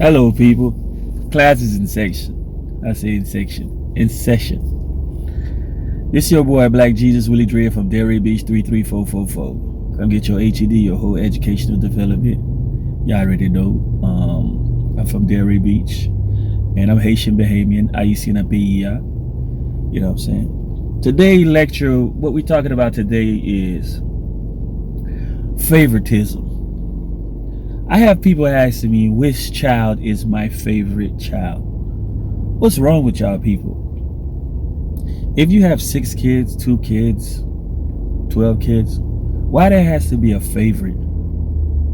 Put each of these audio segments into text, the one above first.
Hello, people. Class is in section. I say in section. In session. This your boy Black Jesus Willydread from Delray Beach 33444. Come get your HED, your whole educational development. Y'all already know. I'm from Delray Beach, and I'm Haitian Bahamian. Haitian PEI. You know what I'm saying? Today lecture, what we're talking about today is favoritism. I have people asking me which child is my favorite child. What's wrong with y'all people? If you have 6 kids, 2 kids, 12 kids, why there has to be a favorite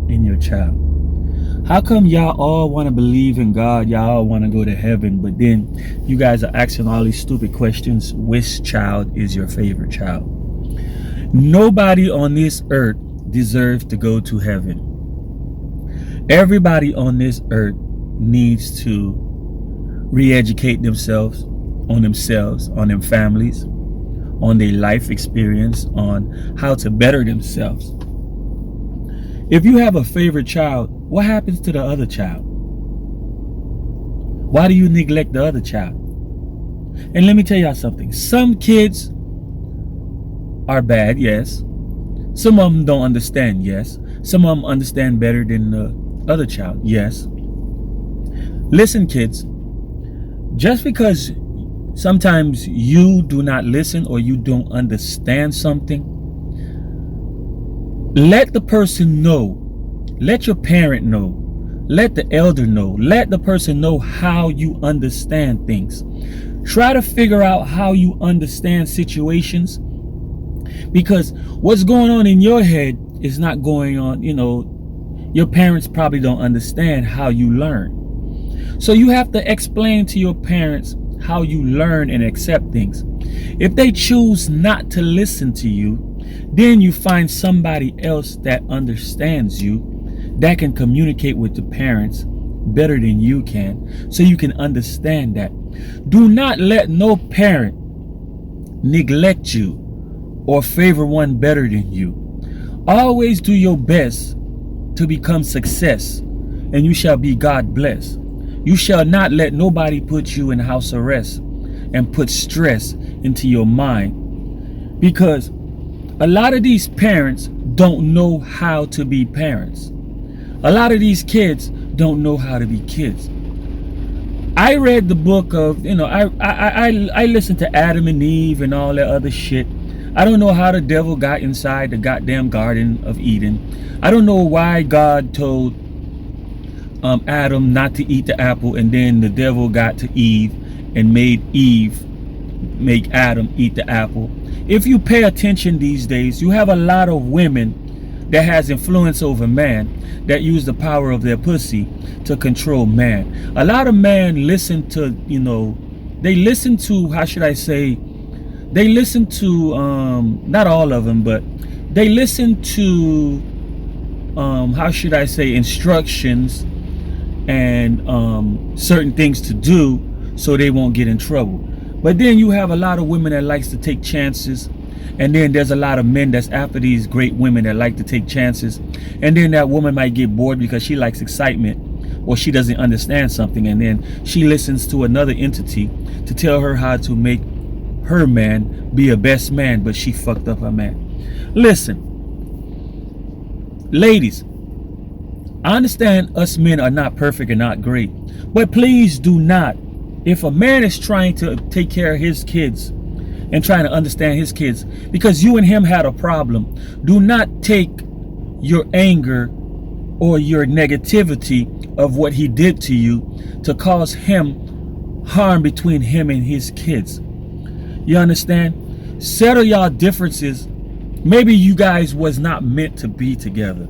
in your child? How come y'all all want to believe in God, y'all all want to go to heaven, but then you guys are asking all these stupid questions? Which child is your favorite child? Nobody on this earth deserves to go to heaven. Everybody on this earth needs to re-educate themselves, on their families, on their life experience, on how to better themselves. If you have a favorite child, what happens to the other child? Why do you neglect the other child? And let me tell y'all something. Some kids are bad, yes. Some of them don't understand, yes. Some of them understand better than the other child, yes. Listen, kids, just because sometimes you do not listen or you don't understand something, let the person know. Let your parent know. Let the elder know. Let the person know how you understand things. Try to figure out how you understand situations, because what's going on in your head is not going on, your parents probably don't understand how you learn. So you have to explain to your parents how you learn and accept things. If they choose not to listen to you, then you find somebody else that understands you, that can communicate with the parents better than you can, so you can understand that. Do not let no parent neglect you or favor one better than you. Always do your best to become success, and you shall be God blessed. You shall not let nobody put you in house arrest and put stress into your mind, because a lot of these parents don't know how to be parents. A lot of these kids don't know how to be kids. I read the book of, I listened to Adam and Eve and all that other shit. I don't know how the devil got inside the goddamn Garden of Eden. I don't know why God told Adam not to eat the apple, and then the devil got to Eve and made Adam eat the apple. If you pay attention these days, you have a lot of women that has influence over man, that use the power of their pussy to control man. A lot of men listen to, they listen to, they listen to, not all of them, but they listen to, instructions and certain things to do so they won't get in trouble. But then you have a lot of women that likes to take chances, and then there's a lot of men that's after these great women that like to take chances, and then that woman might get bored because she likes excitement, or she doesn't understand something, and then she listens to another entity to tell her how to make her man be a best man, but she fucked up her man. Listen, ladies, I understand us men are not perfect and not great, but please do not, if a man is trying to take care of his kids and trying to understand his kids, because you and him had a problem, do not take your anger or your negativity of what he did to you to cause him harm between him and his kids. You understand? Settle y'all differences. Maybe you guys was not meant to be together.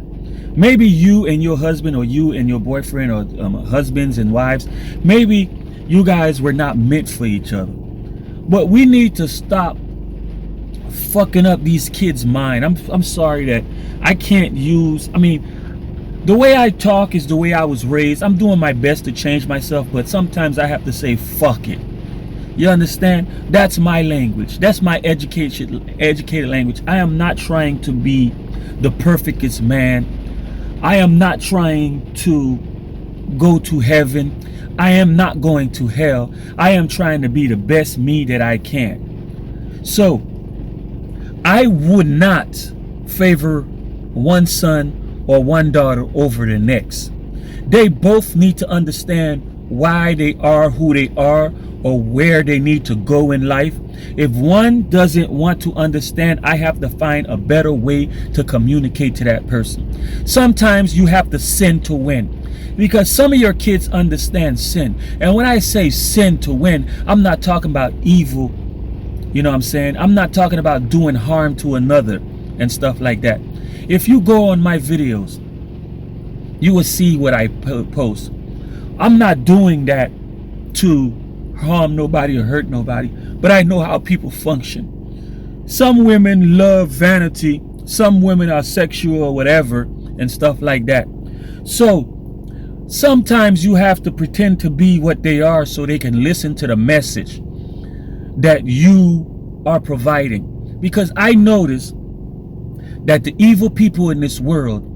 Maybe you and your husband, or you and your boyfriend, or husbands and wives, maybe you guys were not meant for each other. But we need to stop fucking up these kids' mind. I'm sorry that I can't use, the way I talk is the way I was raised. I'm doing my best to change myself, but sometimes I have to say fuck it. You understand? That's my language. That's my educated language. I am not trying to be the perfectest man. I am not trying to go to heaven. I am not going to hell. I am trying to be the best me that I can. So I would not favor one son or one daughter over the next. They both need to understand why they are who they are or where they need to go in life. If one doesn't want to understand, I have to find a better way to communicate to that person. Sometimes you have to sin to win, because some of your kids understand sin. And when I say sin to win, I'm not talking about evil. You know what I'm saying? I'm not talking about doing harm to another and stuff like that. If you go on my videos, you will see what I post. I'm not doing that to harm nobody or hurt nobody, but I know how people function. Some women love vanity. Some women are sexual or whatever and stuff like that. So sometimes you have to pretend to be what they are so they can listen to the message that you are providing. Because I notice that the evil people in this world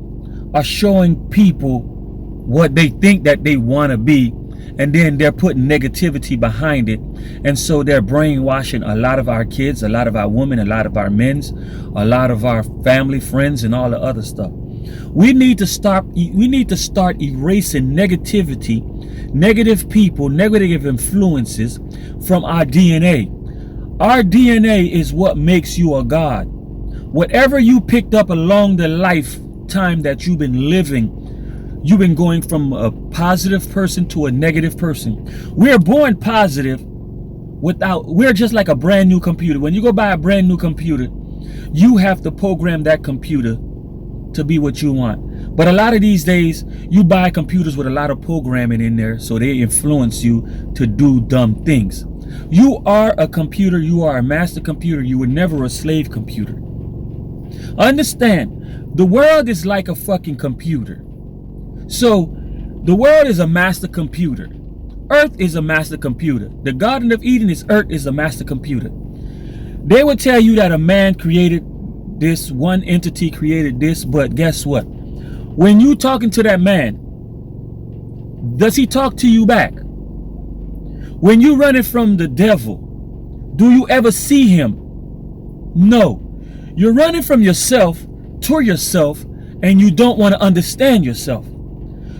are showing people what they think that they want to be, and then they're putting negativity behind it. And so they're brainwashing a lot of our kids, a lot of our women, a lot of our men's, a lot of our family, friends, and all the other stuff. We need to start erasing negativity, negative people, negative influences from our DNA. Our DNA is what makes you a God. Whatever you picked up along the lifetime that you've been living, you've been going from a positive person to a negative person. We're born positive we're just like a brand new computer. When you go buy a brand new computer, you have to program that computer to be what you want. But a lot of these days, you buy computers with a lot of programming in there, so they influence you to do dumb things. You are a computer. You are a master computer. You were never a slave computer. Understand, the world is like a fucking computer. So the world is a master computer. Earth is a master computer. The Garden of Eden is Earth is a master computer. They would tell you that a man created this, one entity created this, but guess what? When you talking to that man, does he talk to you back? When you running from the devil, do you ever see him? No. You're running from yourself to yourself, and you don't want to understand yourself.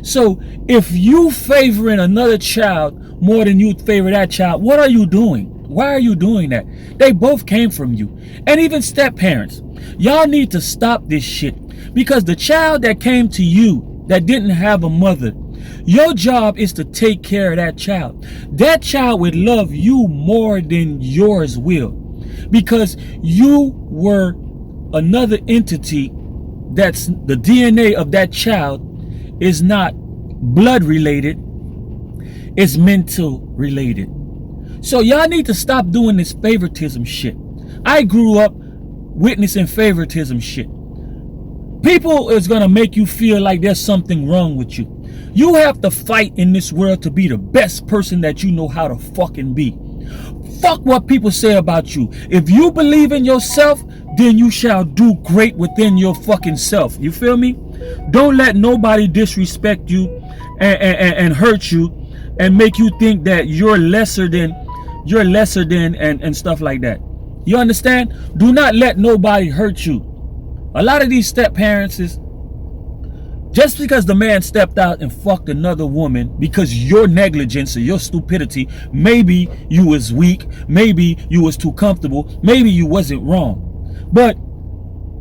So if you favoring another child more than you favor that child, what are you doing? Why are you doing that? They both came from you. And even step parents, y'all need to stop this shit, because the child that came to you that didn't have a mother, your job is to take care of that child. That child would love you more than yours will, because you were another entity. That's the DNA of that child is not blood related, it's mental related. So y'all need to stop doing this favoritism shit. I grew up witnessing favoritism shit. People is gonna make you feel like there's something wrong with you. You have to fight in this world to be the best person that you know how to fucking be. Fuck what people say about you. If you believe in yourself, then you shall do great within your fucking self. You feel me? Don't let nobody disrespect you and hurt you and make you think that you're lesser than and stuff like that. You understand? Do not let nobody hurt you. A lot of these step parents is just because the man stepped out and fucked another woman because your negligence or your stupidity, maybe you was weak, maybe you was too comfortable, maybe you wasn't wrong. But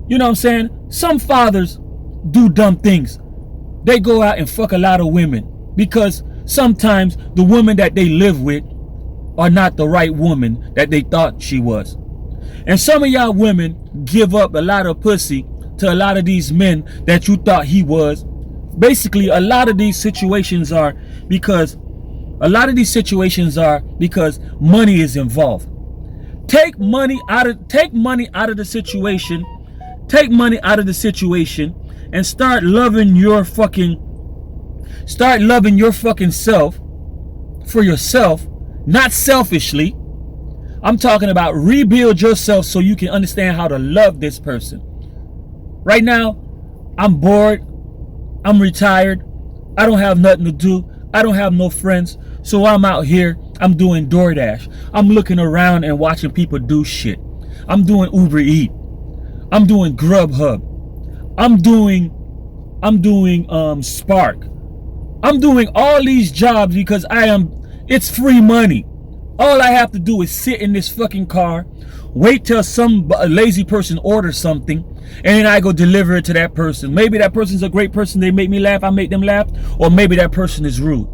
you know what I'm saying? Some fathers do dumb things. They go out and fuck a lot of women because sometimes the woman that they live with are not the right woman that they thought she was. And some of y'all women give up a lot of pussy to a lot of these men that you thought he was. Basically, a lot of these situations are because money is involved. Take money out of the situation. Take money out of the situation and start loving your fucking self for yourself, not selfishly. I'm talking about rebuild yourself so you can understand how to love this person. Right now, I'm bored. I'm retired. I don't have nothing to do. I don't have no friends. So I'm out here. I'm doing DoorDash. I'm looking around and watching people do shit. I'm doing Uber Eat. I'm doing Grubhub. I'm doing Spark. I'm doing all these jobs because it's free money. All I have to do is sit in this fucking car, wait till some lazy person orders something, and then I go deliver it to that person. Maybe that person's a great person. They make me laugh. I make them laugh. Or maybe that person is rude.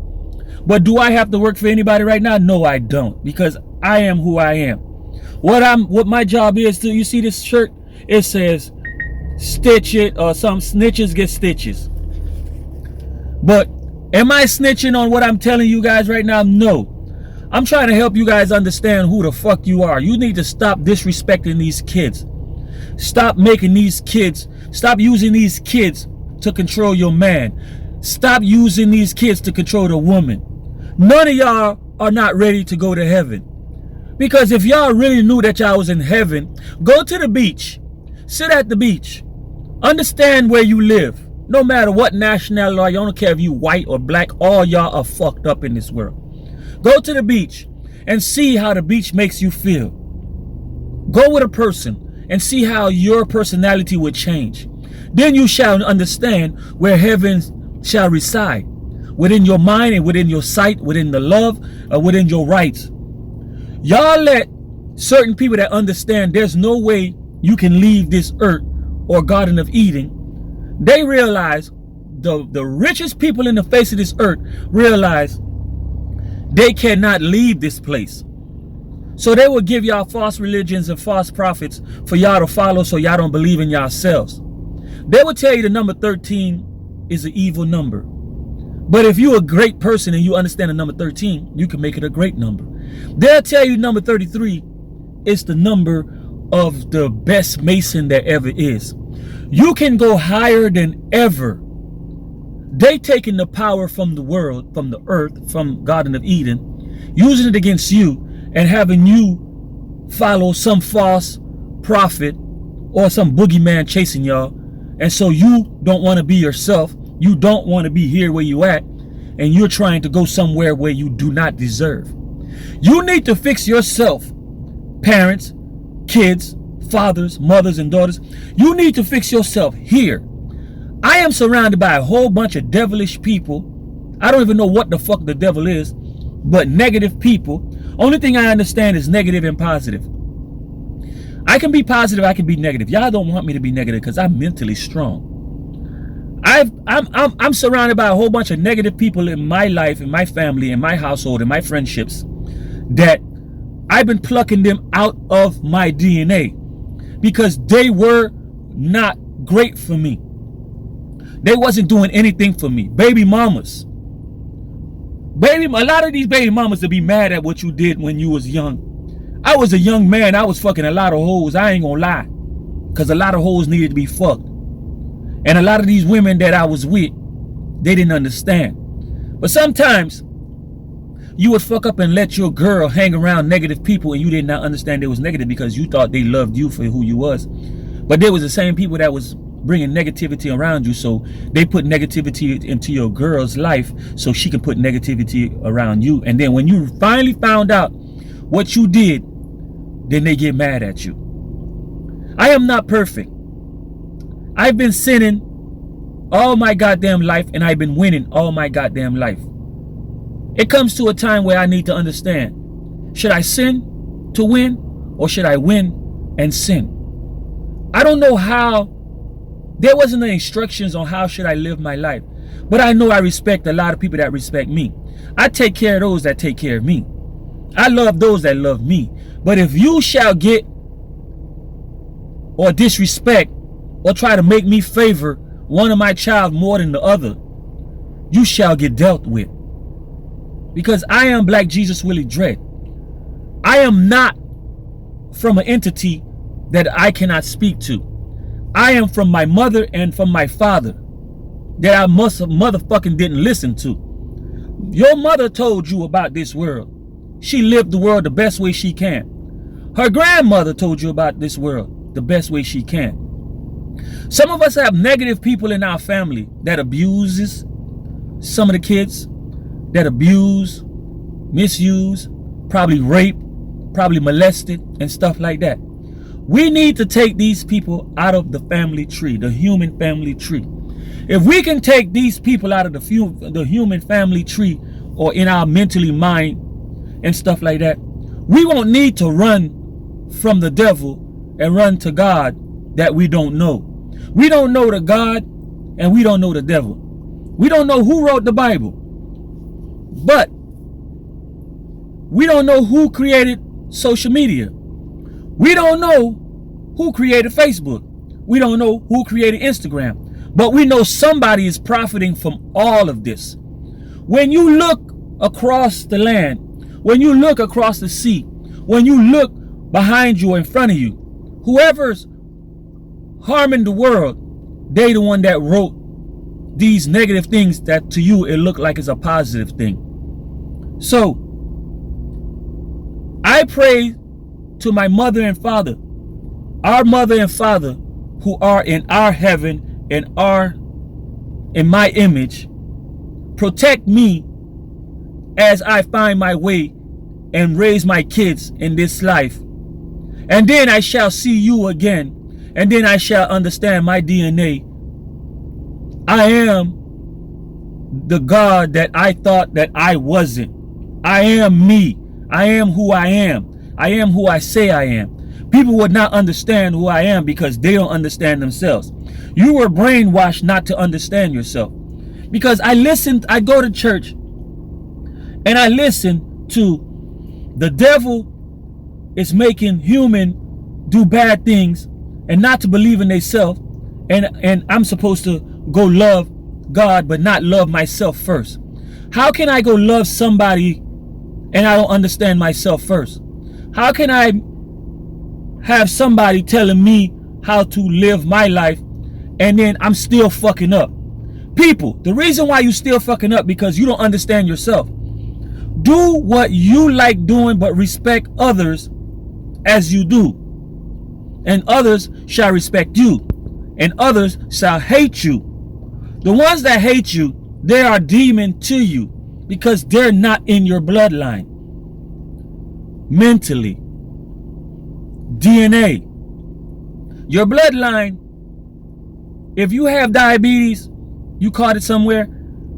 But do I have to work for anybody right now? No, I don't, because I am who I am. What my job is to, you see this shirt? It says, stitch it, or some snitches get stitches. But am I snitching on what I'm telling you guys right now? No. I'm trying to help you guys understand who the fuck you are. You need to stop disrespecting these kids. Stop using these kids to control your man. Stop using these kids to control the woman. None of y'all are not ready to go to heaven. Because if y'all really knew that y'all was in heaven, go to the beach. Sit at the beach. Understand where you live. No matter what nationality you are, I don't care if you white or black, all y'all are fucked up in this world. Go to the beach and see how the beach makes you feel. Go with a person and see how your personality would change. Then you shall understand where heaven shall reside. Within your mind and within your sight, within the love, within your rights. Y'all let certain people that understand there's no way you can leave this earth or Garden of Eden. They realize, the richest people in the face of this earth realize they cannot leave this place. So they will give y'all false religions and false prophets for y'all to follow, so y'all don't believe in yourselves. They will tell you the number 13 is an evil number. But if you're a great person and you understand the number 13, you can make it a great number. They'll tell you number 33 is the number of the best Mason that ever is. You can go higher than ever. They taking the power from the world, from the earth, from Garden of Eden, using it against you and having you follow some false prophet or some boogeyman chasing y'all. And so you don't want to be yourself. You don't want to be here where you at, and you're trying to go somewhere where you do not deserve. You need to fix yourself, parents, kids, fathers, mothers, and daughters. You need to fix yourself here. I am surrounded by a whole bunch of devilish people. I don't even know what the fuck the devil is, but negative people. Only thing I understand is negative and positive. I can be positive, I can be negative. Y'all don't want me to be negative because I'm mentally strong. I'm surrounded by a whole bunch of negative people in my life, in my family, in my household, in my friendships, that I've been plucking them out of my DNA because they were not great for me. They wasn't doing anything for me. Baby mamas. A lot of these baby mamas will be mad at what you did when you was young. I was a young man. I was fucking a lot of hoes. I ain't gonna lie. Because a lot of hoes needed to be fucked. And a lot of these women that I was with, they didn't understand. But sometimes you would fuck up and let your girl hang around negative people and you did not understand they was negative because you thought they loved you for who you was. But there was the same people that was bringing negativity around you, so they put negativity into your girl's life so she can put negativity around you. And then when you finally found out what you did, then they get mad at you. I am not perfect. I've been sinning all my goddamn life and I've been winning all my goddamn life. It comes to a time where I need to understand, should I sin to win or should I win and sin? I don't know how. There wasn't the instructions on how should I live my life, but I know I respect a lot of people that respect me. I take care of those that take care of me. I love those that love me. But if you shall get or disrespect or try to make me favor one of my child more than the other, you shall get dealt with. Because I am Black Jesus Willydread. I am not from an entity that I cannot speak to. I am from my mother and from my father that I motherfucking didn't listen to. Your mother told you about this world. She lived the world the best way she can. Her grandmother told you about this world the best way she can. Some of us have negative people in our family that abuses. some of the kids that abuse, misuse, probably rape, probably molested and stuff like that. We need to take these people out of the family tree, the human family tree. If we can take these people out of the human family tree, or in our mentally mind and stuff like that, we won't need to run from the devil and run to God that we don't know. We don't know the God and we don't know the devil. We don't know who wrote the Bible, but we don't know who created social media. We don't know who created Facebook. We don't know who created Instagram, but we know somebody is profiting from all of this. When you look across the land, when you look across the sea, when you look behind you, in front of you, whoever's harming the world, they the one that wrote these negative things that to you it looked like it's a positive thing. So I pray to my mother and father, our mother and father, who are in our heaven and are in my image. Protect me as I find my way and raise my kids in this life. And then I shall see you again. And then I shall understand my DNA. I am the God that I thought that I wasn't. I am me. I am who I am. I am who I say I am. People would not understand who I am because they don't understand themselves. You were brainwashed not to understand yourself. Because I go to church and I listen to the devil is making human do bad things and not to believe in themselves. And I'm supposed to go love God but not love myself first. How can I go love somebody and I don't understand myself first? How can I have somebody telling me how to live my life and then I'm still fucking up? People, the reason why you still fucking up because you don't understand yourself. Do what you like doing, but respect others as you do. And others shall respect you. And others shall hate you. The ones that hate you, they are demon to you because they're not in your bloodline. Mentally. DNA. Your bloodline, if you have diabetes, you caught it somewhere,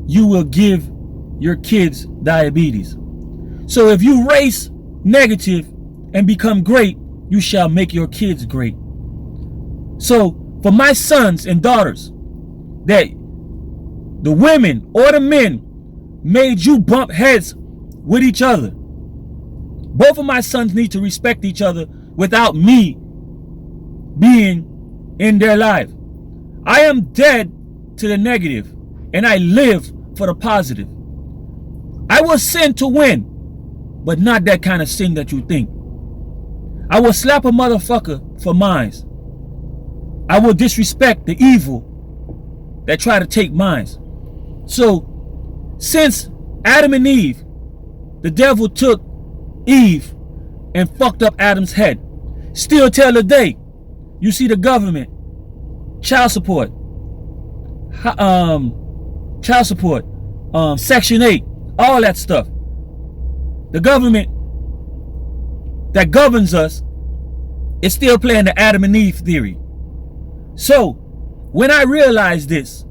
you will give your kids diabetes. So if you race negative and become great, you shall make your kids great. So for my sons and daughters, that the women or the men made you bump heads with each other. Both of my sons need to respect each other without me being in their life. I am dead to the negative and I live for the positive. I will sin to win, but not that kind of sin that you think. I will slap a motherfucker for mines. I will disrespect the evil that try to take mines. So, since Adam and Eve, the devil took Eve and fucked up Adam's head. Still till the day, you see the government, child support, Section 8, all that stuff. The government that governs us is still playing the Adam and Eve theory. So, when I realize this,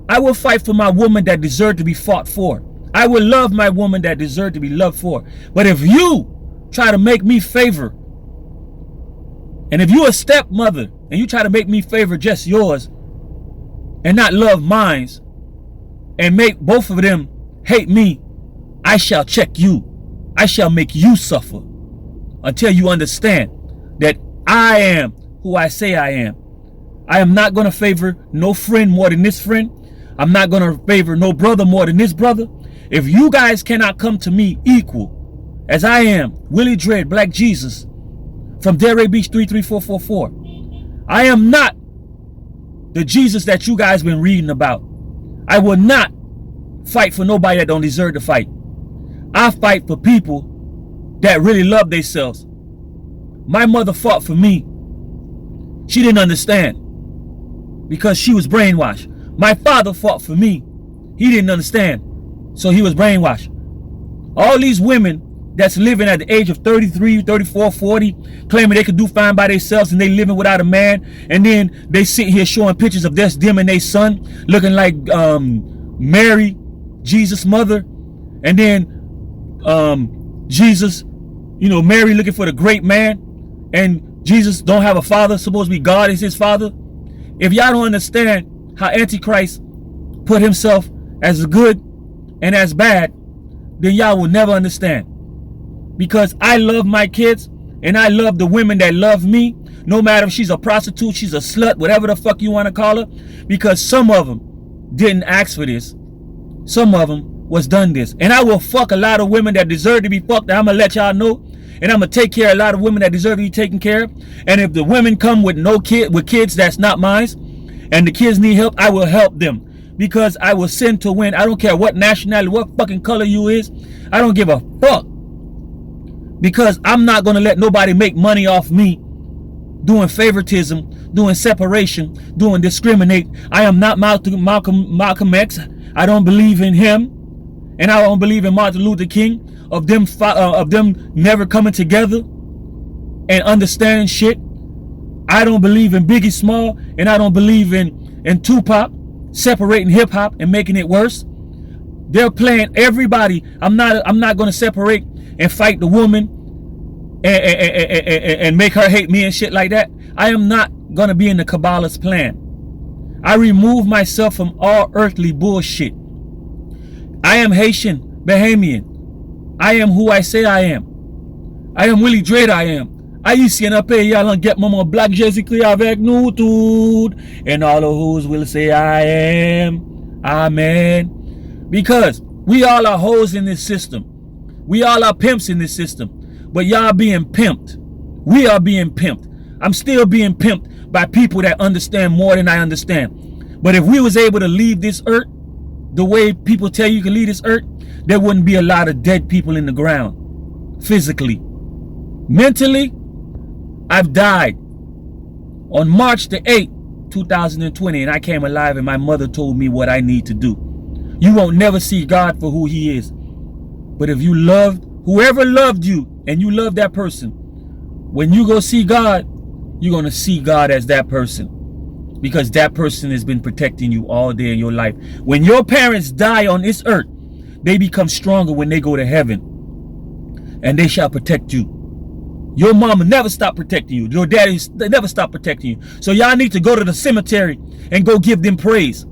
I will fight for my woman that deserved to be fought for. I will love my woman that deserved to be loved for. But if you try to make me favor, and if you a stepmother and you try to make me favor just yours and not love mine and make both of them hate me, I shall check you. I shall make you suffer until you understand that I am who I say I am. I am not going to favor no friend more than this friend. I'm not going to favor no brother more than this brother. If you guys cannot come to me equal as I am, Willydread, Black Jesus, from Delray Beach 33444, I am not the Jesus that you guys been reading about. I will not fight for nobody that don't deserve to fight. I fight for people that really love themselves. My mother fought for me. She didn't understand because she was brainwashed. My father fought for me He didn't understand. So he was brainwashed. All these women that's living at the age of 33, 34, 40, claiming they could do fine by themselves and they living without a man. And then they sit here showing pictures of them and their son looking like Mary, Jesus' mother. And then Jesus, Mary looking for the great man. And Jesus don't have a father, supposed to be God is his father. If y'all don't understand how Antichrist put himself as good and as bad, then y'all will never understand. Because I love my kids and I love the women that love me, no matter if she's a prostitute, she's a slut, whatever the fuck you want to call her, because some of them didn't ask for this. Some of them was done this. And I will fuck a lot of women that deserve to be fucked. I'm going to let y'all know. And I'm going to take care of a lot of women that deserve to be taken care of. And if the women come with kids that's not mine, and the kids need help, I will help them. Because I will send to win. I don't care what nationality, what fucking color you is. I don't give a fuck. Because I'm not going to let nobody make money off me doing favoritism, doing separation, doing discriminate. I am not Malcolm X. I don't believe in him. And I don't believe in Martin Luther King. Of them never coming together and understanding shit. I don't believe in Biggie Small, and I don't believe in Tupac separating hip hop and making it worse. They're playing everybody. I'm not going to separate and fight the woman and make her hate me and shit like that. I am not going to be in the Kabbalah's plan. I remove myself from all earthly bullshit. I am Haitian, Bahamian. I am who I say I am. I am Willydread, I am. Haïtien a pays, y'all get maman black Jésus-Christ avec nous tout. And all of who's will say I am. Amen. Because we all are hoes in this system. We all are pimps in this system. But y'all being pimped. We are being pimped. I'm still being pimped by people that understand more than I understand. But if we was able to leave this earth the way people tell you can leave this earth, there wouldn't be a lot of dead people in the ground. Physically. Mentally, I've died on March the 8th, 2020, and I came alive and my mother told me what I need to do. You won't never see God for who he is. But if you loved, whoever loved you, and you love that person, when you go see God, you're going to see God as that person. Because that person has been protecting you all day in your life. When your parents die on this earth, they become stronger when they go to heaven. And they shall protect you. Your mama never stopped protecting you. Your daddy never stopped protecting you. So y'all need to go to the cemetery and go give them praise.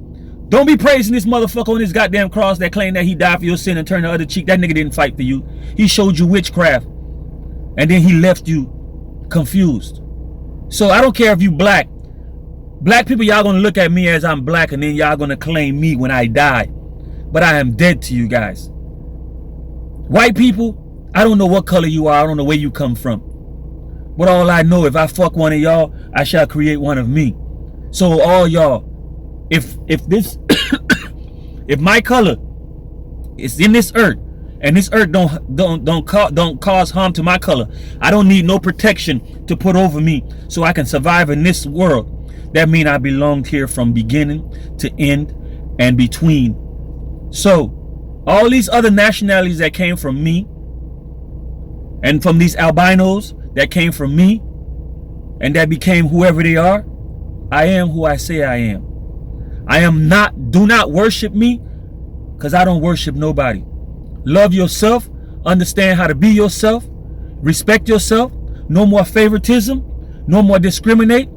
Don't be praising this motherfucker on this goddamn cross that claimed that he died for your sin and turned the other cheek. That nigga didn't fight for you. He showed you witchcraft. And then he left you confused. So I don't care if you black. Black people, y'all gonna look at me as I'm black and then y'all gonna claim me when I die. But I am dead to you guys. White people, I don't know what color you are. I don't know where you come from. But all I know, if I fuck one of y'all, I shall create one of me. So all y'all, if this, if my color is in this earth, and this earth don't cause harm to my color, I don't need no protection to put over me so I can survive in this world. That means I belonged here from beginning to end and between. So all these other nationalities that came from me, and from these albinos that came from me, and that became whoever they are, I am who I say I am. I am not, do not worship me, because I don't worship nobody. Love yourself, understand how to be yourself, respect yourself, no more favoritism, no more discriminate,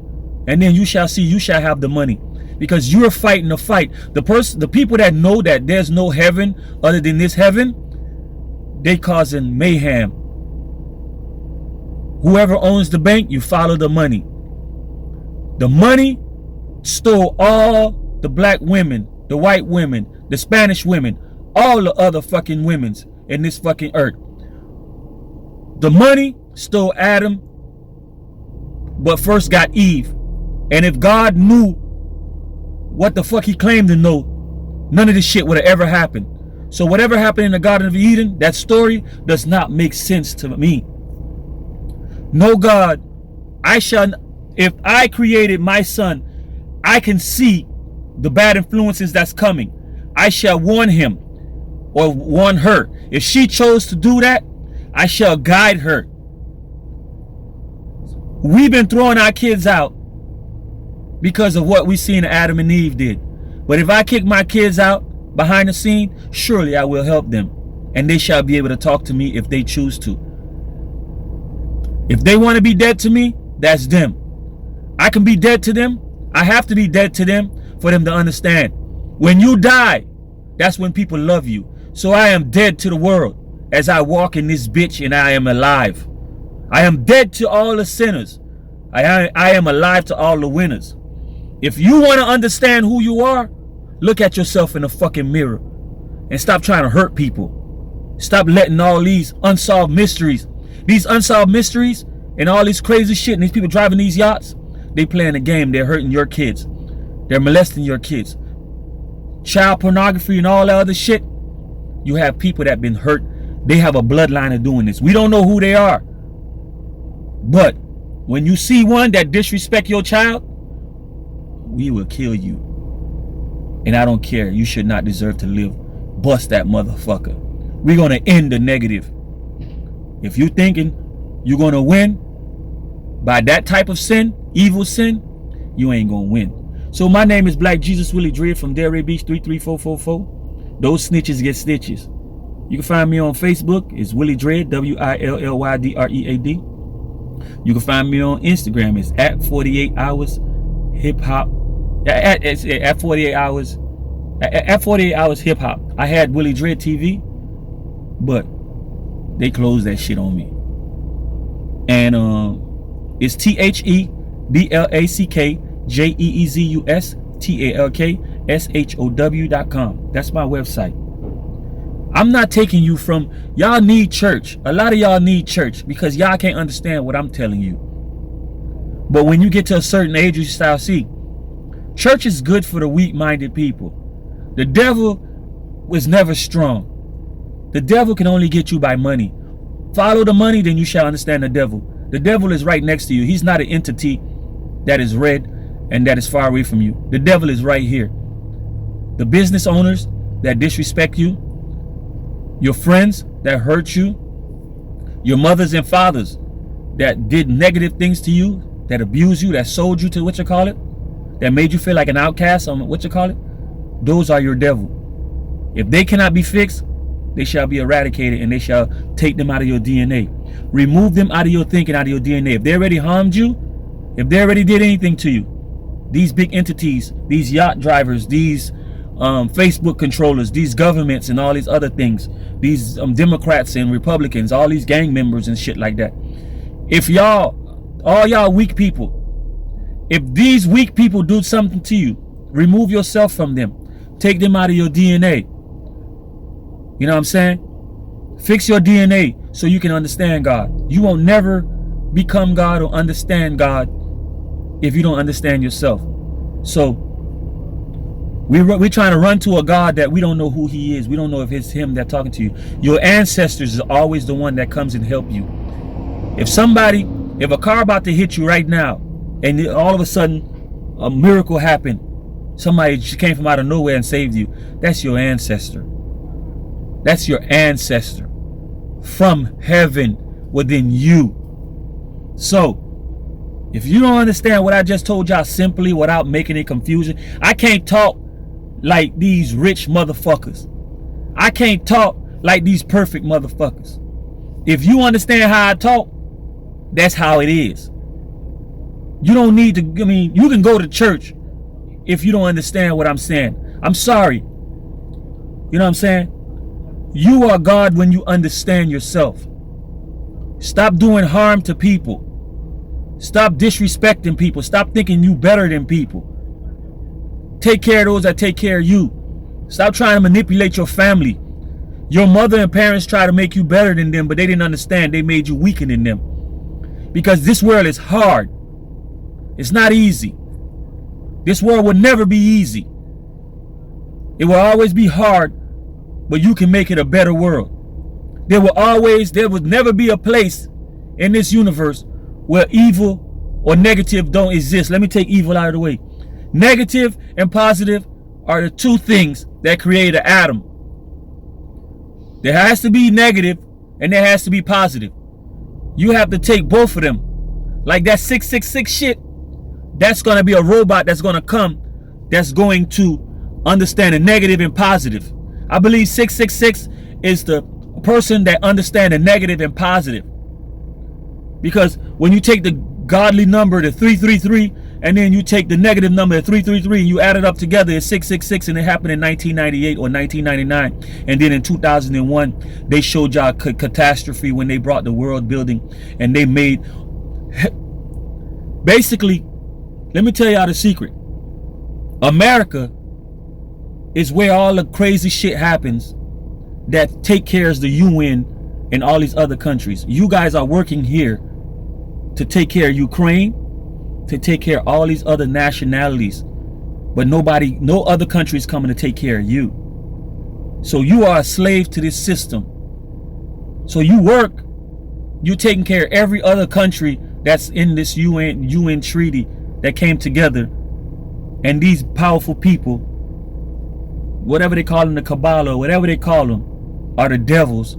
and then you shall see, you shall have the money. Because you're fighting a fight. The people that know that there's no heaven other than this heaven, they causing mayhem. Whoever owns the bank, you follow the money. The money stole all the black women, the white women, the Spanish women, all the other fucking women's in this fucking earth. The money stole Adam, but first got Eve. And if God knew what the fuck he claimed to know, none of this shit would have ever happened. So whatever happened in the Garden of Eden, that story does not make sense to me. No God, if I created my son, I can see the bad influences that's coming. I shall warn him or warn her. If she chose to do that, I shall guide her. We've been throwing our kids out because of what we seen Adam and Eve did. But if I kick my kids out behind the scene, surely I will help them. And they shall be able to talk to me if they choose to. If they want to be dead to me, that's them. I can be dead to them. I have to be dead to them for them to understand. When you die, that's when people love you. So I am dead to the world as I walk in this bitch, and I am alive. I am dead to all the sinners. I am alive to all the winners. If you want to understand who you are, look at yourself in the fucking mirror and stop trying to hurt people. Stop letting all these unsolved mysteries and all this crazy shit and these people driving these yachts, they playing a game. They're hurting your kids. They're molesting your kids. Child pornography and all that other shit. You have people that been hurt. They have a bloodline of doing this. We don't know who they are. But when you see one that disrespect your child, we will kill you. And I don't care. You should not deserve to live. Bust that motherfucker. We're going to end the negative. If you thinking you're going to win by that type of sin, evil sin, you ain't going to win. So my name is Black Jesus Willydread from Delray Beach 33444. Those snitches get stitches. You can find me on Facebook. It's Willydread, WILLYDREAD. You can find me on Instagram. It's at 48 hours hip hop. At 48 hours. At 48 hours hip hop. I had Willydread TV, but they closed that shit on me. And it's THEBLACKJEEZUSTALKSHOW.com. That's my website. I'm not taking you from, y'all need church. A lot of y'all need church because y'all can't understand what I'm telling you. But when you get to a certain age, you start see, church is good for the weak-minded people. The devil was never strong. The devil can only get you by money. Follow the money, then you shall understand the devil. The devil is right next to you. He's not an entity that is red and that is far away from you. The devil is right here. The business owners that disrespect you, your friends that hurt you, your mothers and fathers that did negative things to you, that abused you, that sold you to that made you feel like an outcast on those are your devil. If they cannot be fixed, they shall be eradicated, and they shall take them out of your DNA. Remove them out of your thinking, out of your DNA. If they already harmed you, if they already did anything to you, these big entities, these yacht drivers, these Facebook controllers, these governments and all these other things, these Democrats and Republicans, all these gang members and shit like that. If all y'all weak people, if these weak people do something to you, remove yourself from them. Take them out of your DNA. You know what I'm saying? Fix your DNA so you can understand God. You won't never become God or understand God if you don't understand yourself. So we're trying to run to a God that we don't know who he is. We don't know if it's him that's talking to you. Your ancestors is always the one that comes and help you. If a car about to hit you right now and all of a sudden a miracle happened, somebody just came from out of nowhere and saved you, that's your ancestor. That's your ancestor from heaven within you. So if you don't understand what I just told y'all simply without making it confusion, I can't talk like these rich motherfuckers. I can't talk like these perfect motherfuckers. If you understand how I talk, that's how it is. You don't need to, you can go to church if you don't understand what I'm saying. I'm sorry. You know what I'm saying? You are God when you understand yourself. Stop doing harm to people. Stop disrespecting people. Stop thinking you better than people. Take care of those that take care of you. Stop trying to manipulate your family. Your mother and parents try to make you better than them, but they didn't understand. They made you weaker than them. Because this world is hard. It's not easy. This world will never be easy. It will always be hard, but you can make it a better world. There will never be a place in this universe where evil or negative don't exist. Let me take evil out of the way. Negative and positive are the two things that create an atom. There has to be negative and there has to be positive. You have to take both of them. Like that 666 shit, that's going to be a robot that's going to come, that's going to understand the negative and positive. I believe 666 is the person that understands the negative and positive. Because when you take the godly number, the 333, and then you take the negative number, the 333, and you add it up together, it's 666, and it happened in 1998 or 1999. And then in 2001, they showed y'all catastrophe when they brought the world building, and they made... Basically, let me tell y'all the secret. America is where all the crazy shit happens that take care of the UN and all these other countries. You guys are working here to take care of Ukraine, to take care of all these other nationalities, but no other country is coming to take care of you. So you are a slave to this system. So you work, you're taking care of every other country that's in this UN treaty that came together, and these powerful people, whatever they call them, the Kabbalah, whatever they call them, are the devils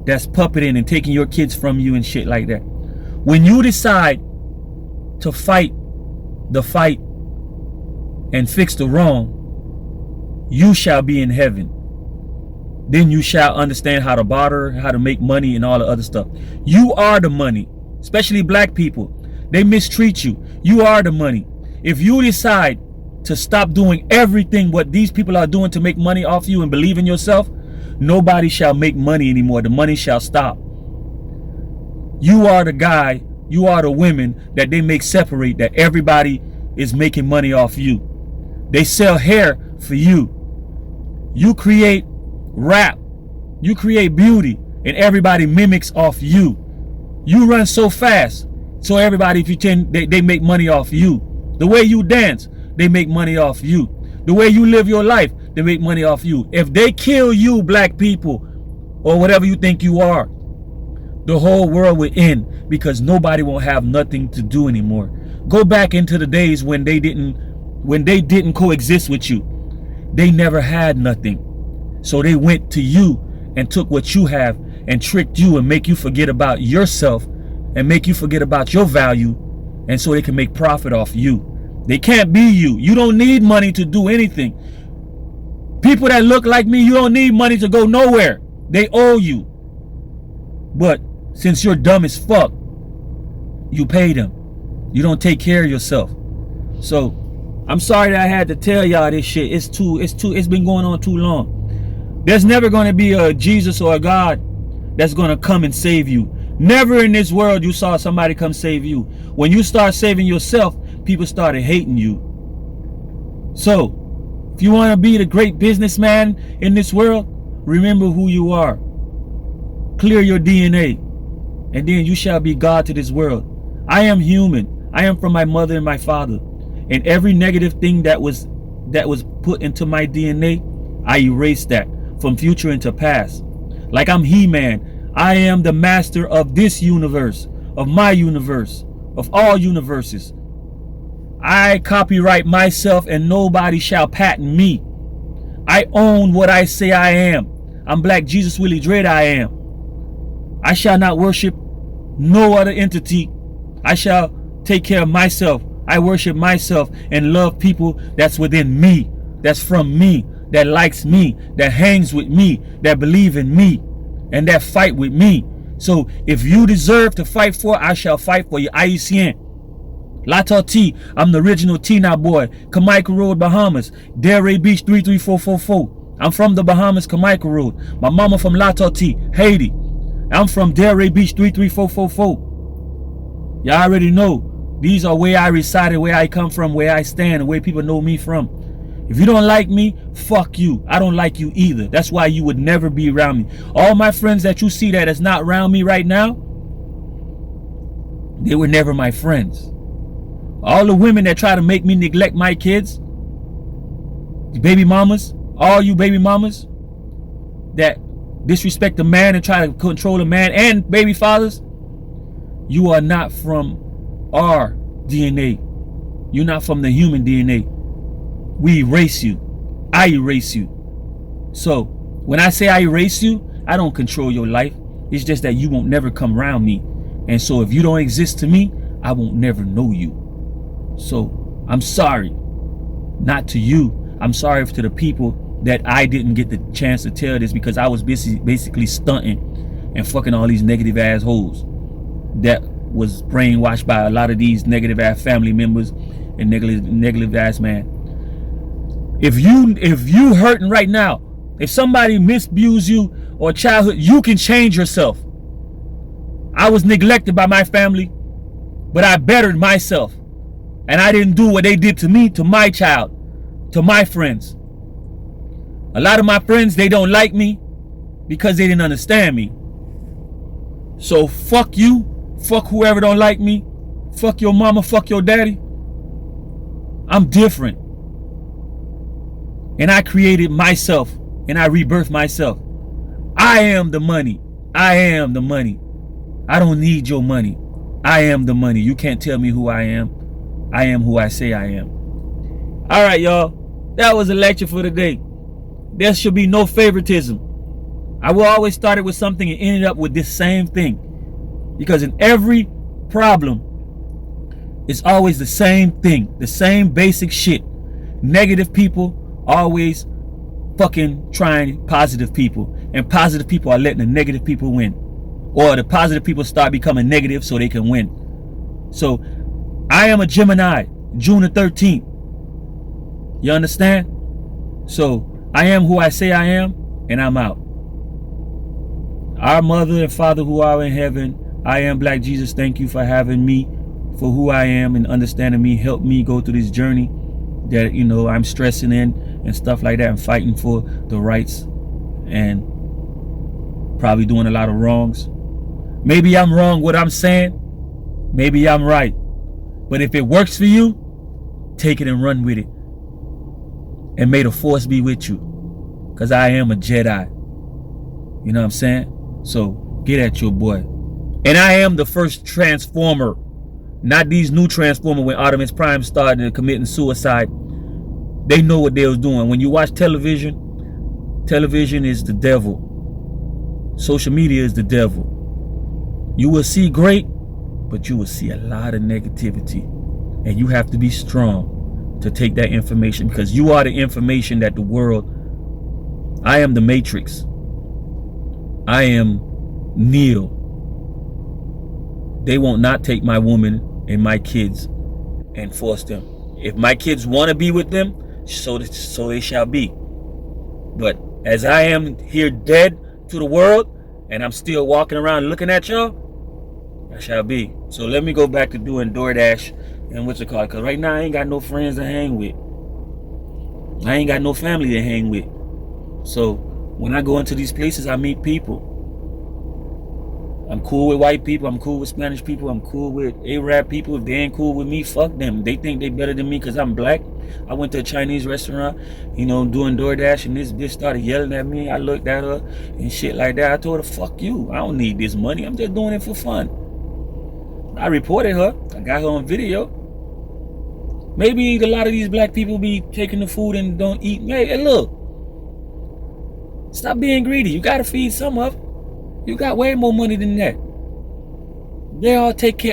that's puppeting and taking your kids from you and shit like that. When you decide to fight the fight and fix the wrong, you shall be in heaven. Then you shall understand how to barter, how to make money, and all the other stuff. You are the money, especially black people. They mistreat you. You are the money. If you decide to stop doing everything what these people are doing to make money off you and believe in yourself, nobody shall make money anymore. The money shall stop. You are the guy, you are the women that they make separate, that everybody is making money off you. They sell hair for you. You create rap. You create beauty, and everybody mimics off you. You run so fast, so everybody pretend they make money off you. The way you dance, they make money off you. The way you live your life, they make money off you. If they kill you, black people, or whatever you think you are, the whole world will end, because nobody won't have nothing to do anymore. Go back into the days when they didn't coexist with you. They never had nothing. So they went to you and took what you have and tricked you and make you forget about yourself and make you forget about your value, and so they can make profit off you. They can't be you. You don't need money to do anything. People that look like me, you don't need money to go nowhere. They owe you. But since you're dumb as fuck, you pay them. You don't take care of yourself. So I'm sorry that I had to tell y'all this shit. It's been going on too long. There's never going to be a Jesus or a God that's going to come and save you. Never in this world you saw somebody come save you. When you start saving yourself, people started hating you. So if you want to be the great businessman in this world, remember who you are. Clear your DNA, and then you shall be God to this world. I am human. I am from my mother and my father, and every negative thing that was put into my DNA, I erased that from future into past. Like I'm He-Man. I am the master of this universe, of my universe, of all universes. I copyright myself, and nobody shall patent me. I own what I say I am. I'm Black Jesus Willydread. I am. I shall not worship no other entity. I shall take care of myself. I worship myself and love people that's within me, that's from me, that likes me, that hangs with me, that believe in me, and that fight with me. So if you deserve to fight for, I shall fight for you. Haitian. Lato T, I'm the original Tina boy. Jamaica Road, Bahamas. Delray Beach 33444. I'm from the Bahamas, Jamaica Road. My mama from Lato T, Haiti. I'm from Delray Beach 33444. Y'all already know. These are where I resided, where I come from, where I stand, and where people know me from. If you don't like me, fuck you. I don't like you either. That's why you would never be around me. All my friends that you see that is not around me right now, they were never my friends. All the women that try to make me neglect my kids, baby mamas, all you baby mamas that disrespect a man and try to control a man, and baby fathers, you are not from our DNA. You're not from the human DNA. We erase you. I erase you. So when I say I erase you, I don't control your life. It's just that you won't never come around me. And so if you don't exist to me, I won't never know you. So I'm sorry. Not to you. I'm sorry to the people that I didn't get the chance to tell this, because I was basically stunting and fucking all these negative assholes that was brainwashed by a lot of these negative ass family members and negative ass man. If you hurting right now, if somebody misabused you or childhood, you can change yourself. I was neglected by my family, but I bettered myself. And I didn't do what they did to me, to my child, to my friends. A lot of my friends, they don't like me because they didn't understand me. So fuck you, fuck whoever don't like me, fuck your mama, fuck your daddy. I'm different. And I created myself and I rebirthed myself. I am the money. I am the money. I don't need your money. I am the money. You can't tell me who I am. I am who I say I am. All right, y'all. That was a lecture for today. There should be no favoritism. I will always start it with something and end up with this same thing. Because in every problem, it's always the same thing. The same basic shit. Negative people always fucking trying positive people. And positive people are letting the negative people win. Or the positive people start becoming negative so they can win. So, I am a Gemini, June the 13th. You understand? So, I am who I say I am, and I'm out. Our Mother and Father who are in heaven, I am Black Jesus. Thank you for having me for who I am and understanding me. Help me go through this journey that, I'm stressing in and stuff like that, and fighting for the rights and probably doing a lot of wrongs. Maybe I'm wrong what I'm saying. Maybe I'm right. But if it works for you, take it and run with it. And may the force be with you. Because I am a Jedi. You know what I'm saying? So get at your boy. And I am the first Transformer. Not these new Transformers when Optimus Prime started committing suicide. They know what they was doing. When you watch television, television is the devil. Social media is the devil. You will see great, but you will see a lot of negativity. And you have to be strong to take that information, because you are the information that the world. I am the Matrix. I am Neo. They won't not take my woman and my kids and force them. If my kids want to be with them, so they shall be. But as I am here dead to the world, and I'm still walking around looking at y'all, I shall be. So let me go back to doing DoorDash and what's it called? Because right now I ain't got no friends to hang with. I ain't got no family to hang with. So when I go into these places, I meet people. I'm cool with white people. I'm cool with Spanish people. I'm cool with Arab people. If they ain't cool with me, fuck them. They think they better than me because I'm black. I went to a Chinese restaurant, doing DoorDash, and this bitch started yelling at me. I looked at her and shit like that. I told her, fuck you. I don't need this money. I'm just doing it for fun. I reported her. I got her on video. Maybe a lot of these black people be taking the food and don't eat. Hey, look. Stop being greedy. You got to feed some of them. You got way more money than that. They all take care.